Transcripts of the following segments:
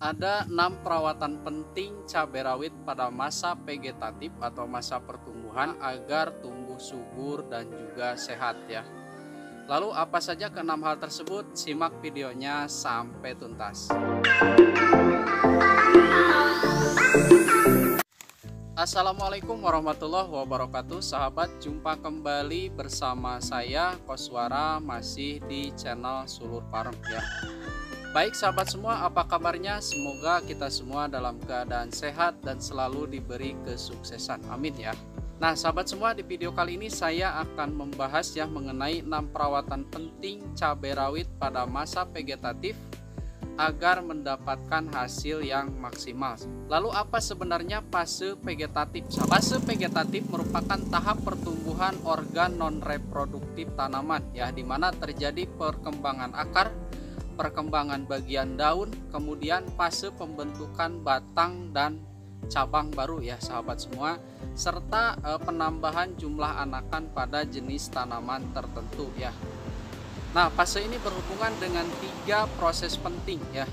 Ada 6 perawatan penting cabai rawit pada masa vegetatif atau masa pertumbuhan agar tumbuh subur dan juga sehat ya. Lalu apa saja ke-6 hal tersebut? Simak videonya sampai tuntas. Assalamualaikum warahmatullahi wabarakatuh. Sahabat, jumpa kembali bersama saya Koswara, masih di channel Sulur Parem ya. Baik sahabat semua, apa kabarnya? Semoga kita semua dalam keadaan sehat dan selalu diberi kesuksesan. Amin ya. Nah sahabat semua, di video kali ini saya akan membahas ya mengenai 6 perawatan penting cabai rawit pada masa vegetatif agar mendapatkan hasil yang maksimal. Lalu apa sebenarnya fase vegetatif? Fase vegetatif merupakan tahap pertumbuhan organ non-reproduktif tanaman ya, di mana terjadi perkembangan akar, perkembangan bagian daun, kemudian fase pembentukan batang dan cabang baru ya sahabat semua, serta penambahan jumlah anakan pada jenis tanaman tertentu ya. Nah, fase ini berhubungan dengan 3 proses penting ya.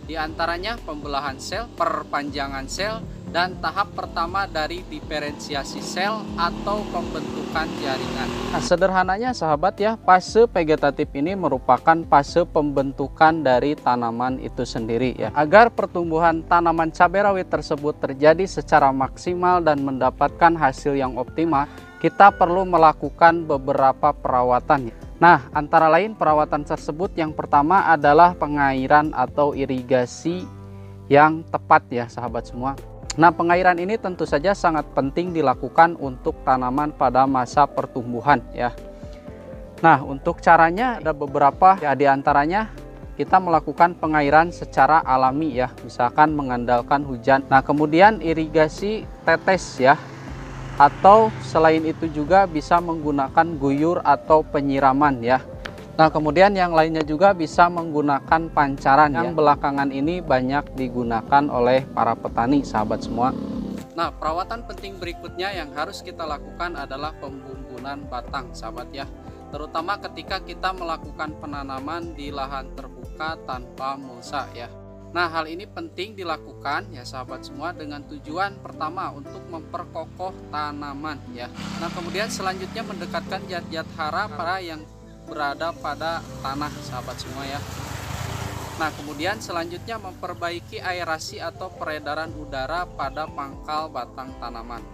Di antaranya pembelahan sel, perpanjangan sel, dan tahap pertama dari diferensiasi sel atau pembentukan jaringan. Nah, sederhananya sahabat ya, fase vegetatif ini merupakan fase pembentukan dari tanaman itu sendiri ya. Agar pertumbuhan tanaman cabai rawit tersebut terjadi secara maksimal dan mendapatkan hasil yang optimal, kita perlu melakukan beberapa perawatan. Nah, antara lain perawatan tersebut yang pertama adalah pengairan atau irigasi yang tepat ya sahabat semua. Nah, pengairan ini tentu saja sangat penting dilakukan untuk tanaman pada masa pertumbuhan ya. Nah, untuk caranya ada beberapa ya, di antaranya kita melakukan pengairan secara alami ya, misalkan mengandalkan hujan. Nah, kemudian irigasi tetes ya. Atau selain itu juga bisa menggunakan guyur atau penyiraman ya. Nah, kemudian yang lainnya juga bisa menggunakan pancaran yang belakangan ini banyak digunakan oleh para petani sahabat semua. Nah, perawatan penting berikutnya yang harus kita lakukan adalah pembumbunan batang sahabat ya. Terutama ketika kita melakukan penanaman di lahan terbuka tanpa mulsa ya. Nah, hal ini penting dilakukan ya sahabat semua dengan tujuan pertama untuk memperkokoh tanaman ya. Nah, kemudian selanjutnya mendekatkan zat-zat hara pada yang berada pada tanah sahabat semua ya. Nah, kemudian selanjutnya memperbaiki aerasi atau peredaran udara pada pangkal batang tanaman.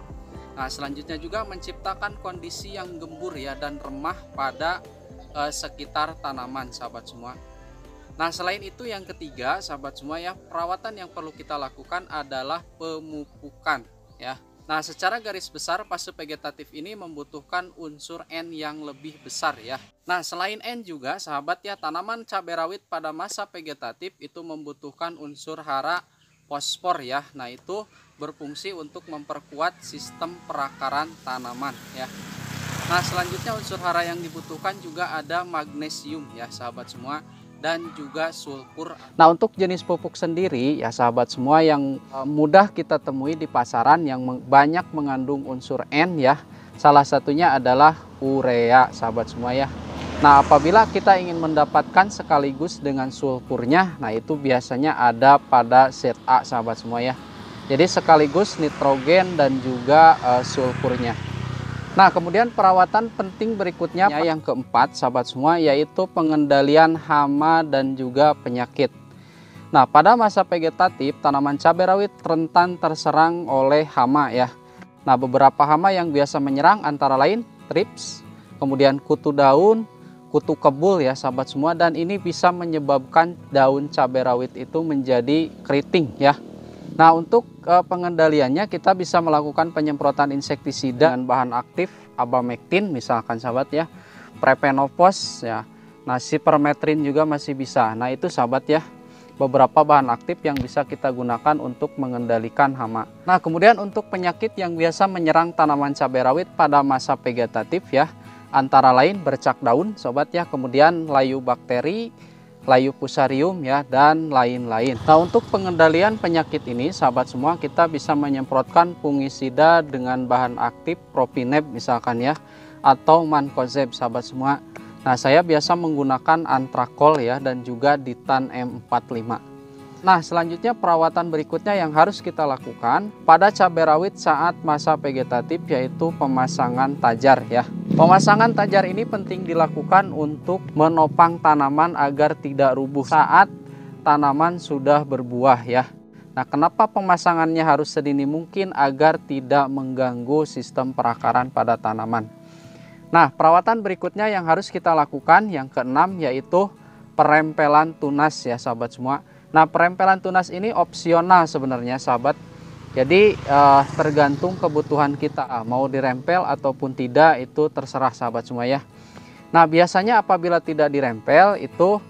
Nah, selanjutnya juga menciptakan kondisi yang gembur ya dan remah pada sekitar tanaman sahabat semua. Nah, selain itu yang ketiga sahabat semua ya, perawatan yang perlu kita lakukan adalah pemupukan ya. Nah, secara garis besar fase vegetatif ini membutuhkan unsur N yang lebih besar ya. Nah, selain N juga sahabat ya, tanaman cabai rawit pada masa vegetatif itu membutuhkan unsur hara fosfor ya. Nah, itu berfungsi untuk memperkuat sistem perakaran tanaman ya. Nah, selanjutnya unsur hara yang dibutuhkan juga ada magnesium ya sahabat semua, dan juga sulfur. Nah, untuk jenis pupuk sendiri ya sahabat semua yang mudah kita temui di pasaran yang banyak mengandung unsur N ya, salah satunya adalah urea sahabat semua ya. Nah, apabila kita ingin mendapatkan sekaligus dengan sulfurnya, nah itu biasanya ada pada set A sahabat semua ya. Jadi sekaligus nitrogen dan juga sulfurnya. Nah, kemudian perawatan penting berikutnya yang keempat sahabat semua, yaitu pengendalian hama dan juga penyakit. Nah, pada masa vegetatif tanaman cabai rawit rentan terserang oleh hama ya. Nah, beberapa hama yang biasa menyerang antara lain trips, kemudian kutu daun, kutu kebul ya sahabat semua, dan ini bisa menyebabkan daun cabai rawit itu menjadi keriting ya. Nah, untuk pengendaliannya kita bisa melakukan penyemprotan insektisida dengan bahan aktif abamectin misalkan sahabat ya, prepenopos ya. Nah, sipermetrin juga masih bisa. Nah, itu sahabat ya, beberapa bahan aktif yang bisa kita gunakan untuk mengendalikan hama. Nah, kemudian untuk penyakit yang biasa menyerang tanaman cabai rawit pada masa vegetatif ya, antara lain bercak daun sobat ya, kemudian layu bakteri, layu fusarium ya, dan lain-lain. Nah, untuk pengendalian penyakit ini sahabat semua, kita bisa menyemprotkan fungisida dengan bahan aktif propineb misalkan ya, atau mancozeb sahabat semua. Nah, saya biasa menggunakan antrakol ya, dan juga ditan M45. Nah, selanjutnya perawatan berikutnya yang harus kita lakukan pada cabai rawit saat masa vegetatif yaitu pemasangan tajar ya. Pemasangan tajar ini penting dilakukan untuk menopang tanaman agar tidak rubuh saat tanaman sudah berbuah ya. Nah, kenapa pemasangannya harus sedini mungkin agar tidak mengganggu sistem perakaran pada tanaman. Nah, perawatan berikutnya yang harus kita lakukan yang keenam yaitu perempelan tunas ya sahabat semua. Nah, perempelan tunas ini opsional sebenarnya sahabat. Jadi tergantung kebutuhan kita mau dirempel ataupun tidak itu terserah sahabat semua ya. Nah, biasanya apabila tidak dirempel itu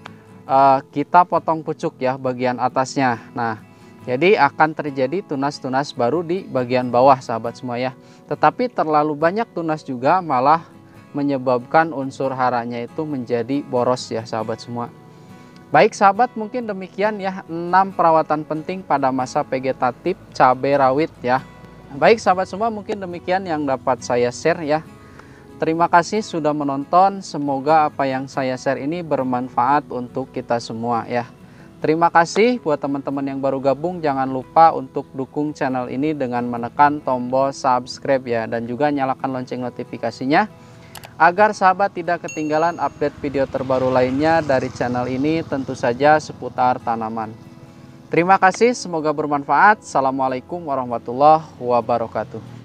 kita potong pucuk ya bagian atasnya. Nah, jadi akan terjadi tunas-tunas baru di bagian bawah sahabat semua ya. Tetapi terlalu banyak tunas juga malah menyebabkan unsur haranya itu menjadi boros ya sahabat semua. Baik sahabat, mungkin demikian ya 6 perawatan penting pada masa vegetatif cabai rawit ya. Baik sahabat semua, mungkin demikian yang dapat saya share ya. Terima kasih sudah menonton, semoga apa yang saya share ini bermanfaat untuk kita semua ya. Terima kasih buat teman-teman yang baru gabung, jangan lupa untuk dukung channel ini dengan menekan tombol subscribe ya. Dan juga nyalakan lonceng notifikasinya agar sahabat tidak ketinggalan update video terbaru lainnya dari channel ini, tentu saja seputar tanaman. Terima kasih, semoga bermanfaat. Assalamualaikum warahmatullahi wabarakatuh.